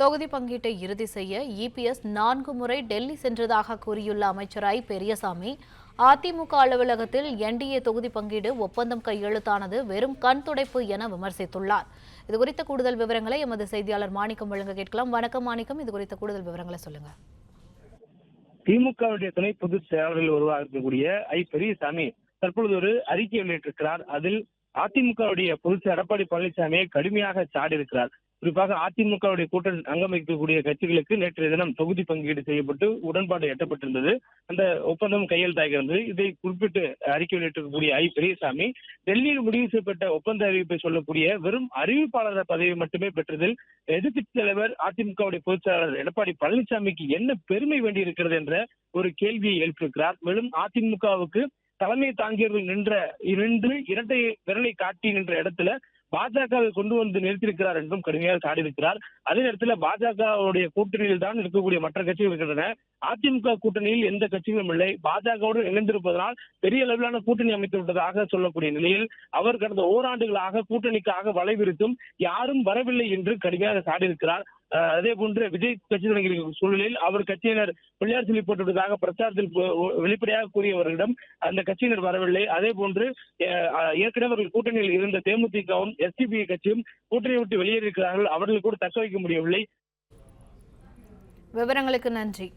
தொகுதி பங்கீட்டை இறுதி செய்ய இபிஎஸ் 4 முறை டெல்லி சென்றதாக கூறியுள்ள அமைச்சர் ஐ பெரியசாமி, அதிமுக அலுவலகத்தில் என்டிஏ தொகுதி பங்கீடு ஒப்பந்தம் கையெழுத்தானது வெறும் கண் துடைப்பு என விமர்சித்துள்ளார். இதுகுறித்த கூடுதல் விவரங்களை எமது செய்தியாளர் மாணிக்கம் வழங்க கேட்கலாம். வணக்கம் மாணிக்கம், இதுகுறித்த கூடுதல் விவரங்களை சொல்லுங்க. திமுகவுடைய துணை பொதுச் செயலாளர்கள் ஒருவராக இருக்கக்கூடிய ஐ பெரியசாமி தற்பொழுது ஒரு அறிக்கை வெளியிட்டிருக்கிறார். அதில் அதிமுகவுடைய பொதுச் எடப்பாடி பழனிசாமியை கடுமையாக சாடியிருக்கிறார். குறிப்பாக அதிமுகவுடைய கூட்டணி அங்கம் வைக்கக்கூடிய கட்சிகளுக்கு நேற்றைய தினம் தொகுதி பங்கீடு செய்யப்பட்டு உடன்பாடு எட்டப்பட்டிருந்தது. அந்த ஒப்பந்தம் கையெழுத்தாகிறது. இதை குறிப்பிட்டு அறிக்கை வெளியிட்டிருக்கக்கூடிய ஐ பெரியசாமி, டெல்லியில் முடிவு செய்யப்பட்ட ஒப்பந்த அறிவிப்பை சொல்லக்கூடிய வெறும் அறிவிப்பாளர் பதவி மட்டுமே பெற்றதில் எதிர்க்கட்சித் தலைவர் அதிமுகவுடைய பொதுச் செயலாளர் எடப்பாடி பழனிசாமிக்கு என்ன பெருமை வேண்டியிருக்கிறது என்ற ஒரு கேள்வியை எழுப்பியிருக்கிறார். மேலும் அதிமுகவுக்கு தலைமை தாங்கியவர்கள் நின்று இரட்டை விரலை காட்டி நின்ற இடத்துல பாஜகவை கொண்டு வந்து நிறுத்தியிருக்கிறார் என்றும் கடுமையாக சாடியிருக்கிறார். அதே நேரத்தில் பாஜகவுடைய கூட்டணியில் தான் இருக்கக்கூடிய மற்ற கட்சிகள் இருக்கின்றன. அதிமுக கூட்டணியில் எந்த கட்சிகளும் இல்லை. பாஜகவோடு இணைந்திருப்பதனால் பெரிய அளவிலான கூட்டணி அமைத்து விட்டதாக சொல்லக்கூடிய நிலையில் அவர் கடந்த ஓராண்டுகளாக கூட்டணிக்காக வலைவிரித்தும் யாரும் வரவில்லை என்று கடுமையாக சாடியிருக்கிறார். அதே போன்று விஜய் கட்சி தொடங்கிய சூழலில் அவர் கட்சியினர் பிள்ளையார் சொல்லி போட்டுவிட்டதாக பிரச்சாரத்தில் வெளிப்படையாக கூறியவர்களிடம் அந்த கட்சியினர் வரவில்லை. அதே போன்று ஏற்கனவே அவர்கள் கூட்டணியில் இருந்த தேமுதிகவும் எஸ்டிபி கட்சியும் கூட்டணியை விட்டு வெளியேறியிருக்கிறார்கள். அவர்கள் கூட தக்க வைக்க முடியவில்லை. விவரங்களுக்கு நன்றி.